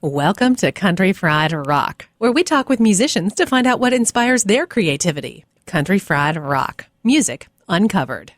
Welcome to Country Fried Rock, where we talk with musicians to find out what inspires their creativity. Country Fried Rock, music uncovered.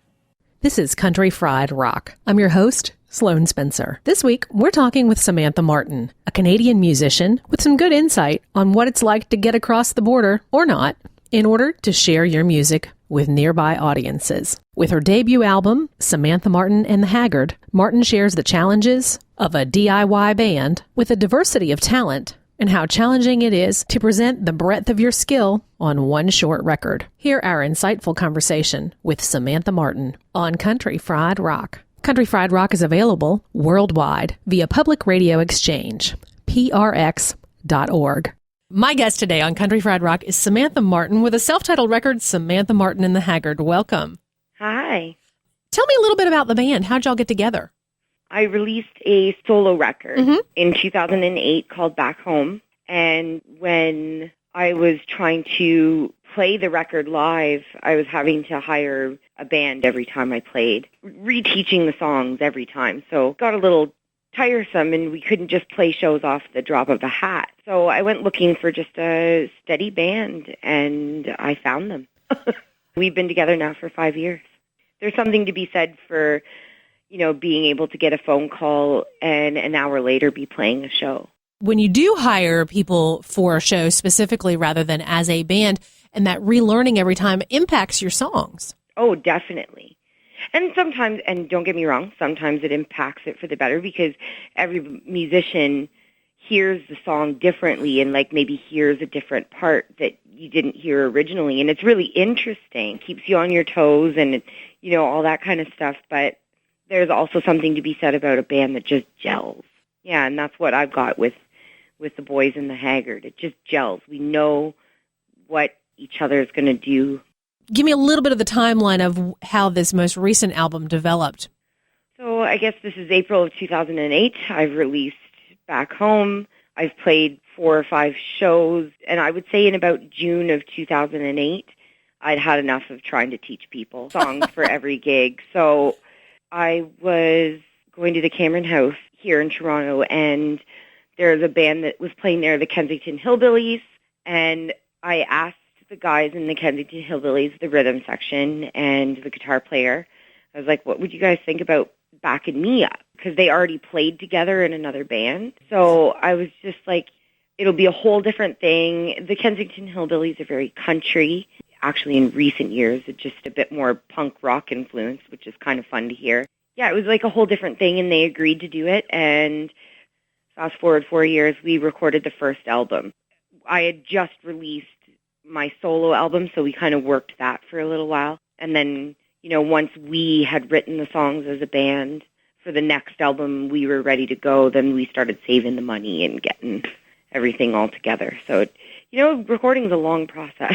This is Country Fried Rock. I'm your host, Sloan Spencer. This week, we're talking with Samantha Martin, a Canadian musician with some good insight on what it's like to get across the border, or not, in order to share your music with nearby audiences. With her debut album, Samantha Martin and the Haggard, Martin shares the challenges of a DIY band with a diversity of talent and how challenging it is to present the breadth of your skill on one short record. Hear our insightful conversation with Samantha Martin on Country Fried Rock. Country Fried Rock is available worldwide via Public Radio Exchange, prx.org. My guest today on Country Fried Rock is Samantha Martin with a self-titled record, Samantha Martin and the Haggard. Welcome. Hi. Tell me a little bit about the band. How'd y'all get together? I released a solo record in 2008 called Back Home. And when I was trying to play the record live, I was having to hire a band every time I played, reteaching the songs every time. So it got a little tiresome, and we couldn't just play shows off the drop of a hat. So I went looking for just a steady band, and I found them. We've been together now for 5 years. There's something to be said for, being able to get a phone call and an hour later be playing a show. When you do hire people for a show specifically rather than as a band, and that relearning every time impacts your songs. Oh, definitely. And sometimes, and don't get me wrong, sometimes it impacts it for the better because every musician hears the song differently and maybe hears a different part that you didn't hear originally. And it's really interesting. Keeps you on your toes and, all that kind of stuff. But there's also something to be said about a band that just gels. Yeah, and that's what I've got with the boys in the Haggard. It just gels. We know what each other is going to do. Give me a little bit of the timeline of how this most recent album developed. So I guess this is April of 2008. I've released Back Home. I've played 4 or 5 shows, and I would say in about June of 2008, I'd had enough of trying to teach people songs for every gig. So I was going to the Cameron House here in Toronto, and there's a band that was playing there, the Kensington Hillbillies, and I asked the guys in the Kensington Hillbillies, the rhythm section, and the guitar player, I was like, what would you guys think about backing me up? Because they already played together in another band. So I was just like, it'll be a whole different thing. The Kensington Hillbillies are very country. Actually, in recent years, it's just a bit more punk rock influence, which is kind of fun to hear. Yeah, it was like a whole different thing, and they agreed to do it. And fast forward 4 years, we recorded the first album. I had just released my solo album, so we kind of worked that for a little while. And then, once we had written the songs as a band for the next album, we were ready to go. Then we started saving the money and getting everything all together. So, recording is a long process.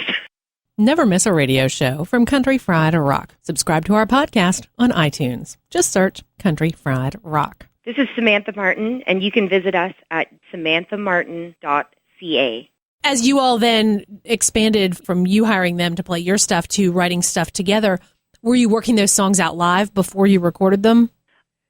Never miss a radio show from Country Fried Rock. Subscribe to our podcast on iTunes. Just search Country Fried Rock. This is Samantha Martin, and you can visit us at samanthamartin.ca. As you all then expanded from you hiring them to play your stuff to writing stuff together, were you working those songs out live before you recorded them?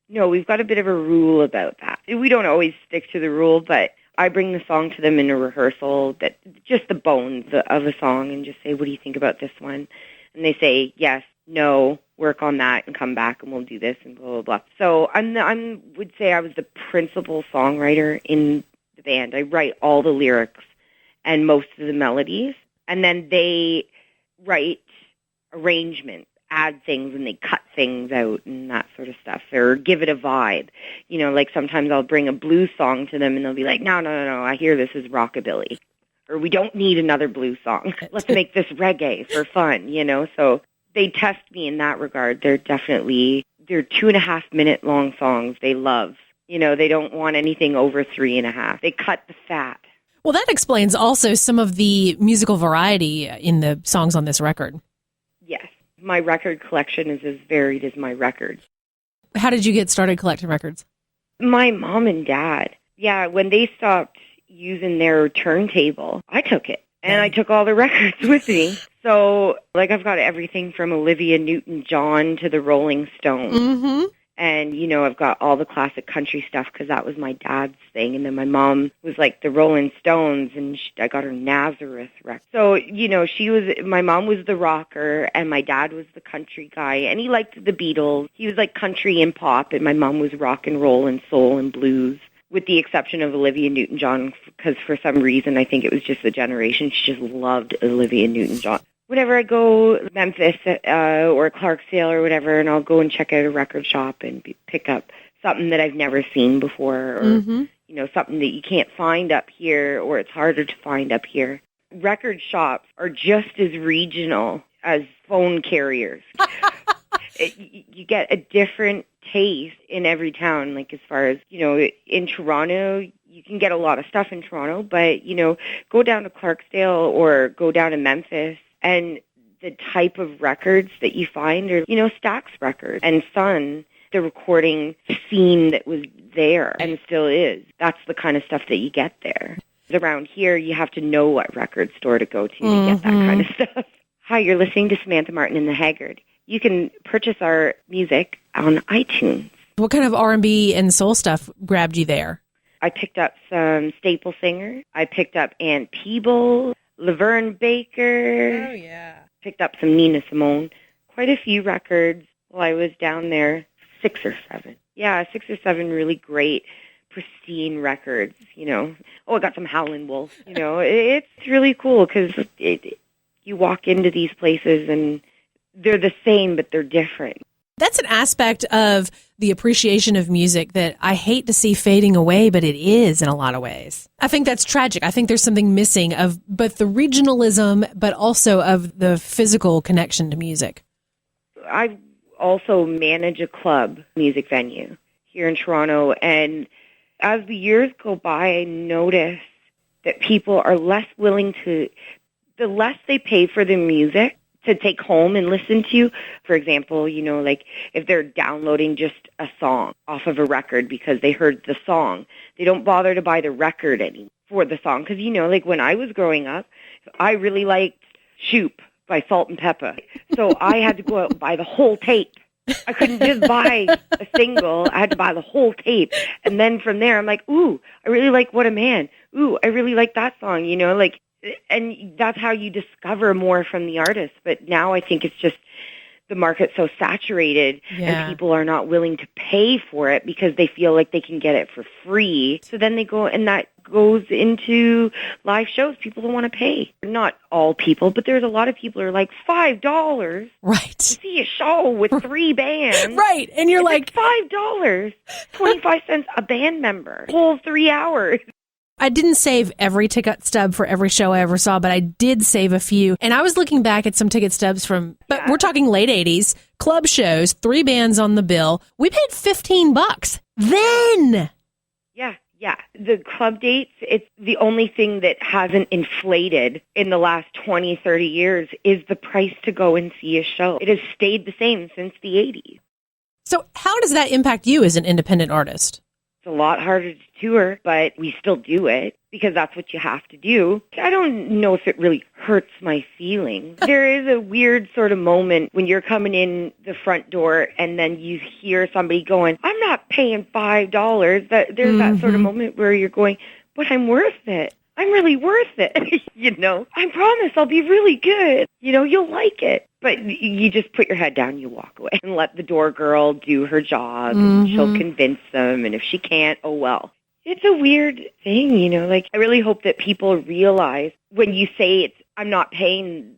No, we've got a bit of a rule about that. We don't always stick to the rule, but I bring the song to them in a rehearsal, that just the bones of a song, and just say, what do you think about this one? And they say, yes, no, work on that, and come back, and we'll do this, and blah, blah, blah. So I would say I was the principal songwriter in the band. I write all the lyrics and most of the melodies, and then they write arrangements, add things, and they cut things out and that sort of stuff, or give it a vibe. Sometimes I'll bring a blues song to them, and they'll be like, no, I hear this is rockabilly, or we don't need another blues song. Let's make this reggae for fun, So they test me in that regard. They're 2.5-minute long songs they love. They don't want anything over 3.5. They cut the fat. Well, that explains also some of the musical variety in the songs on this record. Yes. My record collection is as varied as my records. How did you get started collecting records? My mom and dad. Yeah, when they stopped using their turntable, I took it. And I took all the records with me. So, I've got everything from Olivia Newton-John to the Rolling Stones. Mm-hmm. And, I've got all the classic country stuff because that was my dad's thing. And then my mom was like the Rolling Stones, and I got her Nazareth record. So, my mom was the rocker and my dad was the country guy. And he liked the Beatles. He was like country and pop, and my mom was rock and roll and soul and blues, with the exception of Olivia Newton-John, because for some reason I think it was just the generation. She just loved Olivia Newton-John. Whenever I go to Memphis or Clarksdale or whatever, and I'll go and check out a record shop and pick up something that I've never seen before, or something that you can't find up here, or it's harder to find up here. Record shops are just as regional as phone carriers. You get a different taste in every town, like as far as, in Toronto, you can get a lot of stuff in Toronto, but, go down to Clarksdale or go down to Memphis, and the type of records that you find are, Stax records and Sun, the recording scene that was there and still is. That's the kind of stuff that you get there. Around here, you have to know what record store to go to get that kind of stuff. Hi, you're listening to Samantha Martin and the Haggard. You can purchase our music on iTunes. What kind of R&B and soul stuff grabbed you there? I picked up some Staple Singers. I picked up Ann Peebles, Laverne Baker. Oh, yeah. Picked up some Nina Simone. Quite a few records while I was down there. 6 or 7. Yeah, 6 or 7 really great, pristine records, Oh, I got some Howlin' Wolf. It's really cool because you walk into these places and they're the same, but they're different. That's an aspect of the appreciation of music that I hate to see fading away, but it is in a lot of ways. I think that's tragic. I think there's something missing of both the regionalism, but also of the physical connection to music. I also manage a club music venue here in Toronto, and as the years go by, I notice that people are less willing to, the less they pay for the music to take home and listen to. For example, like if they're downloading just a song off of a record because they heard the song, they don't bother to buy the record anymore for the song. Because, like when I was growing up, I really liked Shoop by Salt and Pepper. So I had to go out and buy the whole tape. I couldn't just buy a single. I had to buy the whole tape. And then from there, I'm like, ooh, I really like What a Man. Ooh, I really like that song, and that's how you discover more from the artist. But now I think it's just the market's so saturated and people are not willing to pay for it because they feel like they can get it for free. So then they go, and that goes into live shows. People don't want to pay. Not all people, but there's a lot of people who are like, $5 right to see a show with 3 bands. Right. And you're like $5, 25 cents a band member, whole 3 hours. I didn't save every ticket stub for every show I ever saw, but I did save a few. And I was looking back at some ticket stubs but we're talking late 80s, club shows, 3 bands on the bill. We paid $15 then. Yeah. The club dates, it's the only thing that hasn't inflated in the last 20, 30 years is the price to go and see a show. It has stayed the same since the 80s. So how does that impact you as an independent artist? It's a lot harder to tour, but we still do it because that's what you have to do. I don't know if it really hurts my feelings. There is a weird sort of moment when you're coming in the front door and then you hear somebody going, I'm not paying $5. There's that sort of moment where you're going, but I'm worth it. I'm really worth it. I promise I'll be really good. You'll like it. But you just put your head down, you walk away and let the door girl do her job. And she'll convince them. And if she can't, oh, well. It's a weird thing, I really hope that people realize when you say I'm not paying,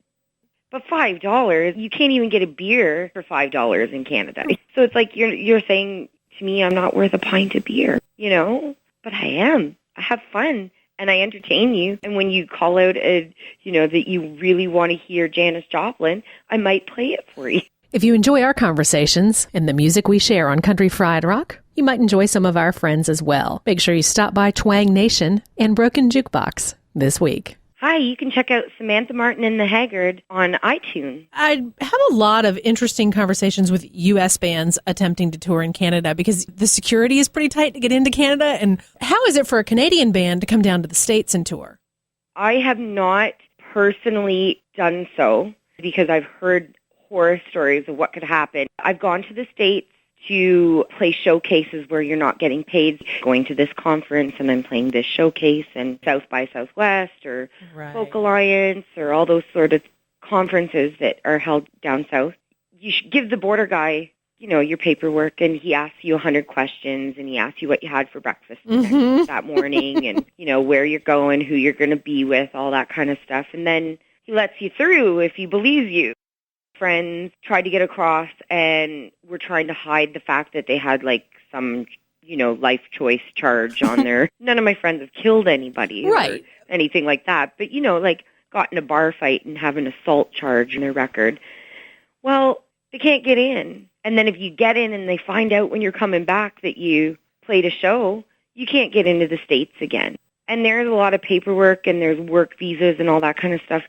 but $5, you can't even get a beer for $5 in Canada. So it's like you're saying to me, I'm not worth a pint of beer, but I am. I have fun. And I entertain you. And when you call out, that you really want to hear Janis Joplin, I might play it for you. If you enjoy our conversations and the music we share on Country Fried Rock, you might enjoy some of our friends as well. Make sure you stop by Twangnation and Broken Jukebox this week. Hi, you can check out Samantha Martin and the Haggard on iTunes. I have a lot of interesting conversations with U.S. bands attempting to tour in Canada because the security is pretty tight to get into Canada. And how is it for a Canadian band to come down to the States and tour? I have not personally done so because I've heard horror stories of what could happen. I've gone to the States to play showcases where you're not getting paid, going to this conference and I'm playing this showcase, and South by Southwest or Folk Alliance or all those sort of conferences that are held down south. You should give the border guy, your paperwork, and he asks you 100 questions, and he asks you what you had for breakfast that morning, and, where you're going, who you're going to be with, all that kind of stuff. And then he lets you through if he believes you. Friends tried to get across and were trying to hide the fact that they had, some, life choice charge on there. None of my friends have killed anybody or anything like that. But, got in a bar fight and have an assault charge in their record. Well, they can't get in. And then if you get in and they find out when you're coming back that you played a show, you can't get into the States again. And there's a lot of paperwork and there's work visas and all that kind of stuff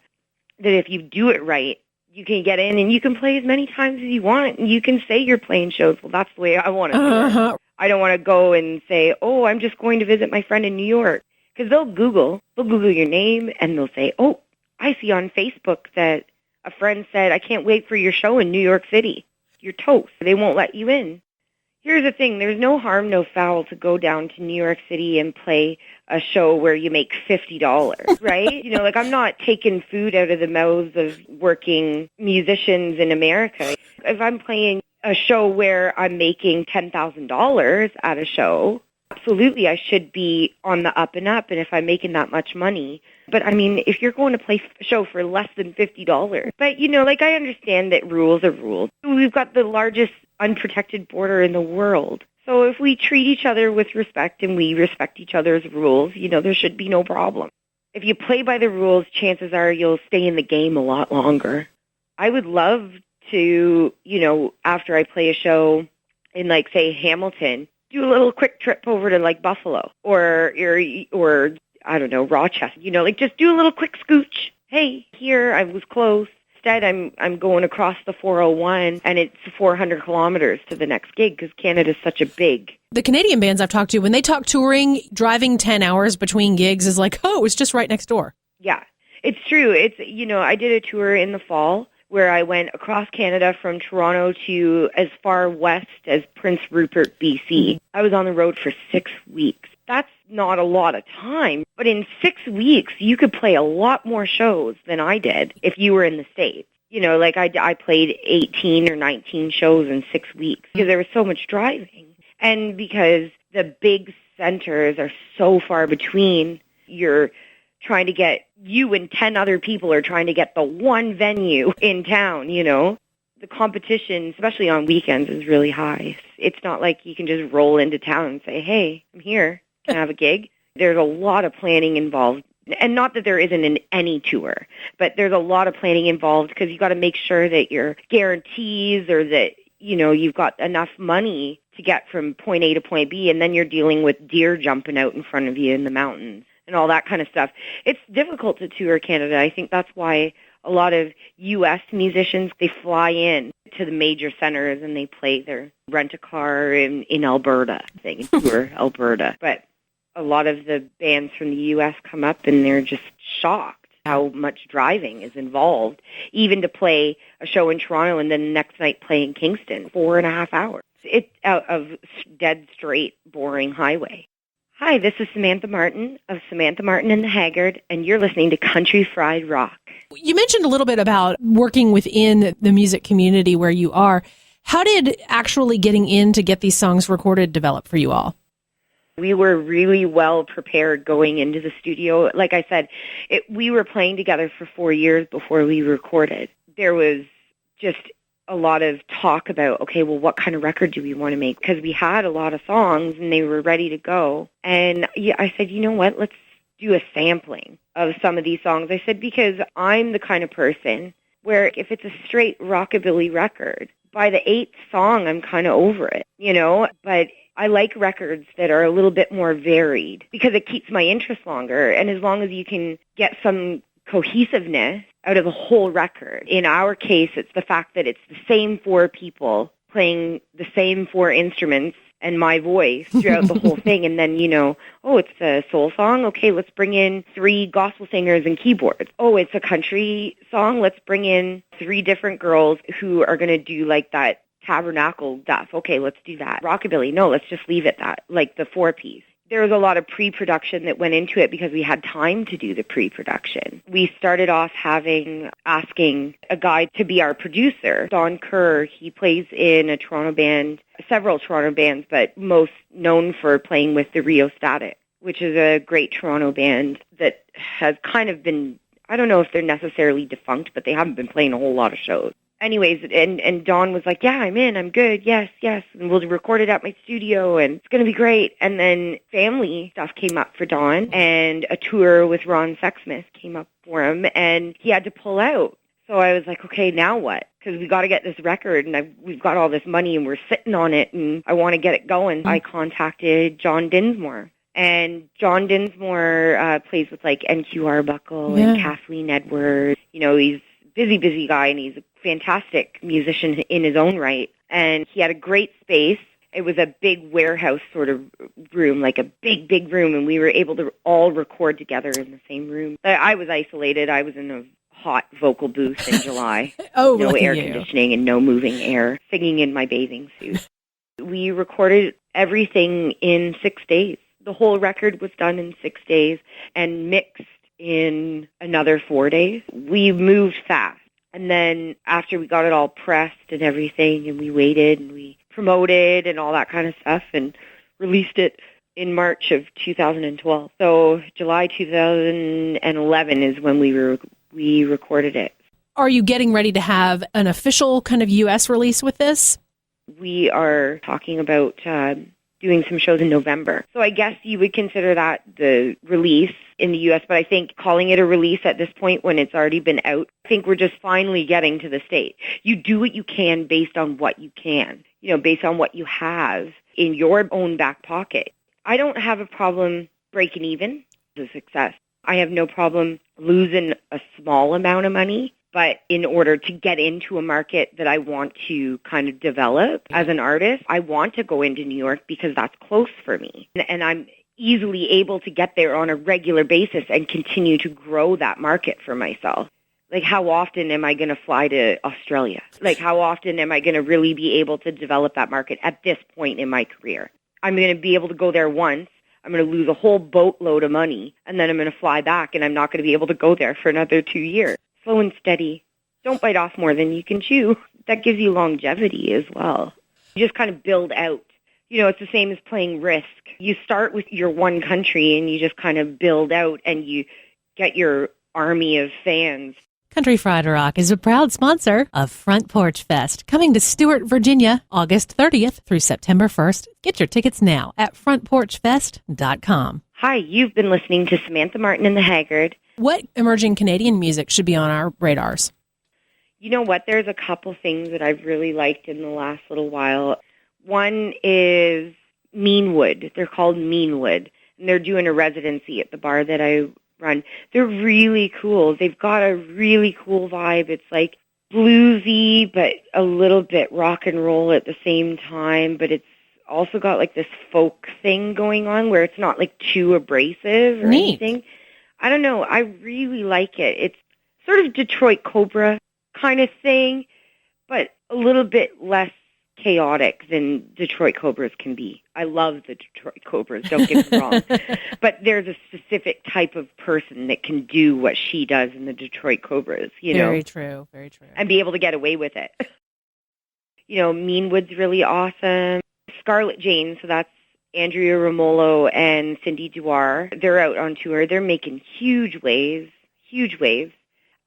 that if you do it right, you can get in and you can play as many times as you want. And you can say you're playing shows. Well, that's the way I want to do it. I don't want to go and say, I'm just going to visit my friend in New York. Because they'll Google your name and they'll say, I see on Facebook that a friend said, I can't wait for your show in New York City. You're toast. They won't let you in. Here's the thing. There's no harm, no foul to go down to New York City and play a show where you make $50, right? I'm not taking food out of the mouths of working musicians in America. If I'm playing a show where I'm making $10,000 at a show, absolutely I should be on the up and up, and if I'm making that much money. But, if you're going to play a show for less than $50, but, I understand that rules are rules. We've got the largest unprotected border in the world. So if we treat each other with respect and we respect each other's rules, there should be no problem. If you play by the rules, chances are you'll stay in the game a lot longer. I would love to, after I play a show in, say, Hamilton, do a little quick trip over to, Buffalo or I don't know, Rochester, just do a little quick scooch. Hey, here, I was close. Instead, I'm going across the 401, and it's 400 kilometers to the next gig because Canada's such a big. The Canadian bands I've talked to, when they talk touring, driving 10 hours between gigs is it's just right next door. Yeah, it's true. It's, I did a tour in the fall where I went across Canada from Toronto to as far west as Prince Rupert, BC. I was on the road for 6 weeks. That's not a lot of time, but in 6 weeks, you could play a lot more shows than I did if you were in the States. I played 18 or 19 shows in 6 weeks because there was so much driving. And because the big centers are so far between, you're trying to get, you and 10 other people are trying to get the one venue in town, The competition, especially on weekends, is really high. It's not like you can just roll into town and say, hey, I'm here. Can I have a gig? There's a lot of planning involved. And not that there isn't in any tour, but there's a lot of planning involved because you got to make sure that your guarantees or that, you've got enough money to get from point A to point B, and then you're dealing with deer jumping out in front of you in the mountains and all that kind of stuff. It's difficult to tour Canada. I think that's why a lot of U.S. musicians, they fly in to the major centers and they play their rent-a-car in Alberta, they tour Alberta. But a lot of the bands from the U.S. come up and they're just shocked how much driving is involved, even to play a show in Toronto and then the next night play in Kingston, 4.5 hours. It's out of dead straight, boring highway. Hi, this is Samantha Martin of Samantha Martin and the Haggard, and you're listening to Country Fried Rock. You mentioned a little bit about working within the music community where you are. How did actually getting in to get these songs recorded develop for you all? We were really well prepared going into the studio. Like I said, we were playing together for 4 years before we recorded. There was just a lot of talk about, okay, well, what kind of record do we want to make? Because we had a lot of songs and they were ready to go. And I said, you know what, let's do a sampling of some of these songs. I said, because I'm the kind of person where if it's a straight rockabilly record, by the 8th song, I'm kind of over it, but I like records that are a little bit more varied because it keeps my interest longer. And as long as you can get some cohesiveness out of the whole record. In our case, it's the fact that it's the same 4 people playing the same 4 instruments and my voice throughout the whole thing. And then, it's a soul song. Okay, let's bring in 3 gospel singers and keyboards. Oh, it's a country song. Let's bring in 3 different girls who are going to do like that tabernacle stuff. Okay, let's do that. Rockabilly, no, let's just leave it that, like the 4-piece. There was a lot of pre-production that went into it because we had time to do the pre-production. We started off asking a guy to be our producer. Don Kerr, he plays in a Toronto band, several Toronto bands, but most known for playing with the Rio Static, which is a great Toronto band that has kind of been, I don't know if they're necessarily defunct, but they haven't been playing a whole lot of shows. Anyways, and Dawn was like, yeah, I'm in, I'm good, yes, and we'll record it at my studio, and it's going to be great. And then family stuff came up for Dawn, and a tour with Ron Sexsmith came up for him, and he had to pull out. So I was like, okay, now what? Because we got to get this record, and we've got all this money, and we're sitting on it, and I want to get it going. I contacted John Dinsmore. And John Dinsmore plays with, like, NQ Arbuckle and Kathleen Edwards. You know, he's a busy guy, and he's a fantastic musician in his own right. And he had a great space. It was a big warehouse sort of room, like a big room, and we were able to all record together in the same room. I was isolated. I was in a hot vocal booth in July. No air conditioning and no moving air, singing in my bathing suit. We recorded everything in 6 days. The whole record was done in 6 days and mixed in another 4 days. We moved fast. And then after we got it all pressed and everything, and we waited and we promoted and all that kind of stuff and released it in March of 2012. So July 2011 is when we recorded it. Are you getting ready to have an official kind of U.S. release with this? We are talking about doing some shows in November. So I guess you would consider that the release in the U.S., but I think calling it a release at this point when it's already been out, I think we're just finally getting to the state. You do what you can based on what you can, you know, based on what you have in your own back pocket. I don't have a problem breaking even. It's a success. I have no problem losing a small amount of money, but in order to get into a market that I want to kind of develop as an artist, I want to go into New York because that's close for me. And I'm easily able to get there on a regular basis and continue to grow that market for myself. Like, how often am I going to fly to Australia? Like, how often am I going to really be able to develop that market at this point in my career? I'm going to be able to go there once. I'm going to lose a whole boatload of money, and then I'm going to fly back, and I'm not going to be able to go there for another 2 years. Slow and steady. Don't bite off more than you can chew. That gives you longevity as well. You just kind of build out. You know, it's the same as playing Risk. You start with your one country, and you just kind of build out, and you get your army of fans. Country Fried Rock is a proud sponsor of Front Porch Fest, coming to Stewart, Virginia, August 30th through September 1st. Get your tickets now at frontporchfest.com. Hi, you've been listening to Samantha Martin and the Haggard. What emerging Canadian music should be on our radars? You know what? There's a couple things that I've really liked in the last little while. One is Meanwood. They're called Meanwood, and they're doing a residency at the bar that I run. They're really cool. They've got a really cool vibe. It's like bluesy, but a little bit rock and roll at the same time, but it's also got like this folk thing going on where it's not like too abrasive or anything. I don't know. I really like it. It's sort of Detroit Cobra kind of thing, but a little bit less chaotic than Detroit Cobras can be. I love the Detroit Cobras, don't get me wrong. But there's a specific type of person that can do what she does in the Detroit Cobras, you know. Very true, very true. And be able to get away with it. You know, Meanwood's really awesome. Scarlet Jane, so that's Andrea Romolo and Cindy Duar. They're out on tour. They're making huge waves, huge waves.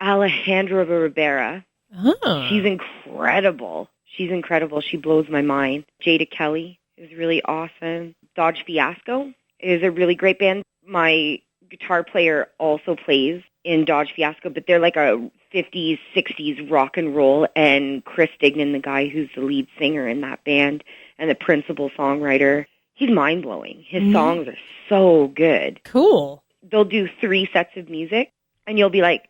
Alejandra Ribera. Oh. She's incredible. She's incredible. She blows my mind. Jada Kelly is really awesome. Dodge Fiasco is a really great band. My guitar player also plays in Dodge Fiasco, but they're like a 50s, 60s rock and roll, and Chris Dignan, the guy who's the lead singer in that band and the principal songwriter, he's mind-blowing. His songs are so good. Cool. They'll do 3 sets of music, and you'll be like,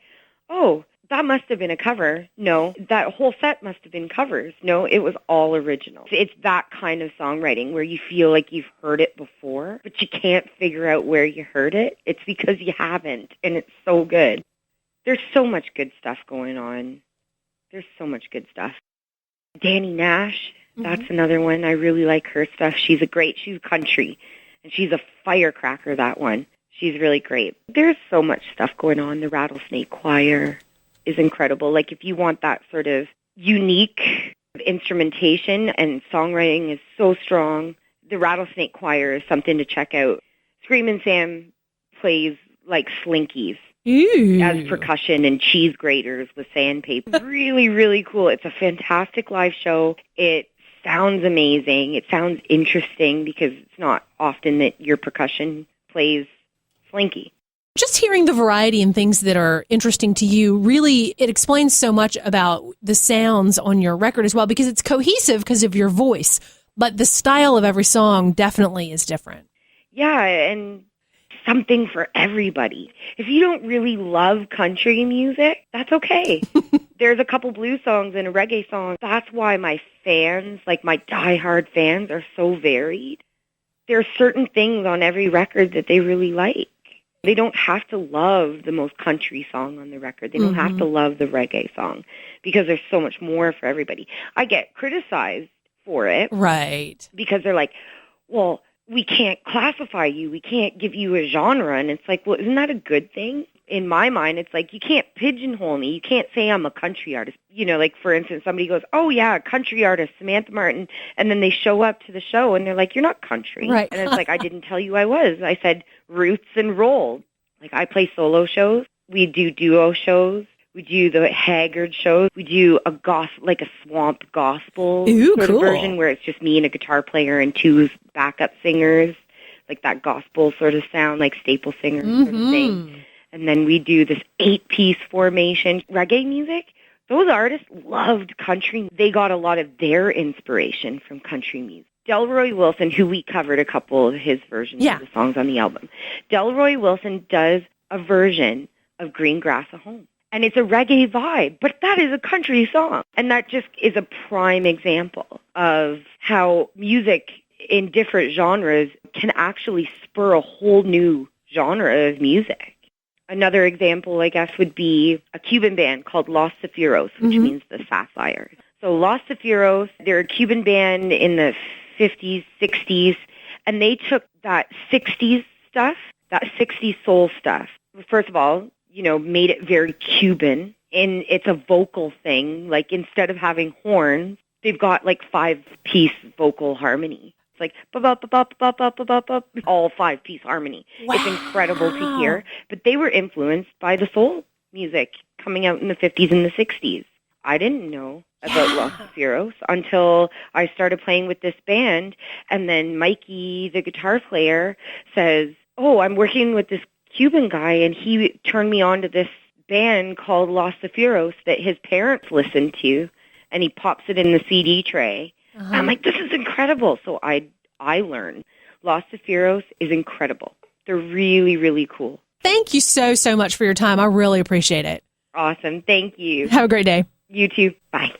oh, that must have been a cover. No, that whole set must have been covers. No, it was all original. It's that kind of songwriting where you feel like you've heard it before, but you can't figure out where you heard it. It's because you haven't, and it's so good. There's so much good stuff going on. There's so much good stuff. Danny Nash That's another one. I really like her stuff. She's country, and she's a firecracker, that one. She's really great. There's so much stuff going on. The Rattlesnake Choir is incredible. Like, if you want that sort of unique instrumentation, and songwriting is so strong, the Rattlesnake Choir is something to check out. Screamin' Sam plays like slinkies. Ooh. As percussion and cheese graters with sandpaper. Really, really cool. It's a fantastic live show. It sounds amazing. It sounds interesting because it's not often that your percussion plays slinky. Just hearing the variety and things that are interesting to you, really, it explains so much about the sounds on your record as well, because it's cohesive because of your voice, but the style of every song definitely is different. Yeah, and something for everybody. If you don't really love country music, that's okay. There's a couple blues songs and a reggae song. That's why my fans, like my diehard fans, are so varied. There are certain things on every record that they really like. They don't have to love the most country song on the record. They don't have to love the reggae song, because there's so much more for everybody. I get criticized for it. Right. Because they're like, well, we can't classify you. We can't give you a genre. And it's like, well, isn't that a good thing? In my mind, it's like, you can't pigeonhole me. You can't say I'm a country artist. You know, like, for instance, somebody goes, oh, yeah, country artist, Samantha Martin. And then they show up to the show and they're like, you're not country. Right. And it's like, I didn't tell you I was. I said roots and roll. Like, I play solo shows. We do duo shows. We do the Haggard shows. We do a like a swamp gospel sort of version where it's just me and a guitar player and two backup singers, like that gospel sort of sound, like staple singers sort of thing. And then we do this 8-piece formation. Reggae music, those artists loved country. They got a lot of their inspiration from country music. Delroy Wilson, who we covered a couple of his versions of the songs on the album. Delroy Wilson does a version of Green Grass at Home. And it's a reggae vibe, but that is a country song. And that just is a prime example of how music in different genres can actually spur a whole new genre of music. Another example, I guess, would be a Cuban band called Los Zaffiros, which means the Sapphires. So Los Zaffiros, they're a Cuban band in the 50s, 60s, and they took that 60s stuff, that 60s soul stuff. First of all, you know, made it very Cuban, and it's a vocal thing. Like, instead of having horns, they've got like 5-piece vocal harmony. It's like all 5-piece harmony. Wow. It's incredible to hear. But they were influenced by the soul music coming out in the 50s and the 60s. I didn't know about Los Zaffiros until I started playing with this band, and then Mikey, the guitar player, says, oh, I'm working with this Cuban guy, and he turned me on to this band called Los Zaffiros that his parents listened to, and he pops it in the CD tray. I'm like, this is incredible. So I learned Los Zaffiros is incredible. They're really, really cool. Thank you so, so much for your time. I really appreciate it. Awesome. Thank you. Have a great day. You too. Bye.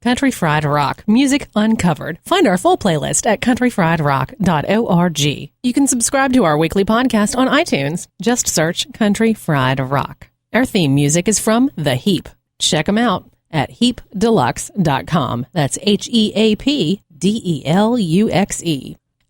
Country Fried Rock, Music Uncovered. Find our full playlist at countryfriedrock.org. You can subscribe to our weekly podcast on iTunes. Just search Country Fried Rock. Our theme music is from The Heap. Check them out at heapdeluxe.com. That's HEAPDELUXE.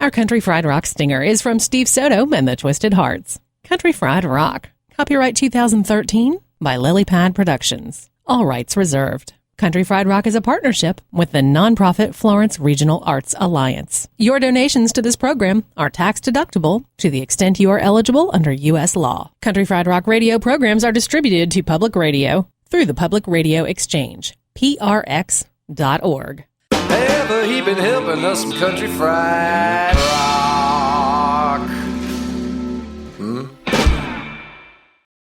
Our Country Fried Rock stinger is from Steve Soto and the Twisted Hearts. Country Fried Rock. Copyright 2013 by Lily Pad Productions. All rights reserved. Country Fried Rock is a partnership with the nonprofit Florence Regional Arts Alliance. Your donations to this program are tax deductible to the extent you are eligible under U.S. law. Country Fried Rock radio programs are distributed to public radio through the Public Radio Exchange, prx.org. Ever he been helping us some country fried rock.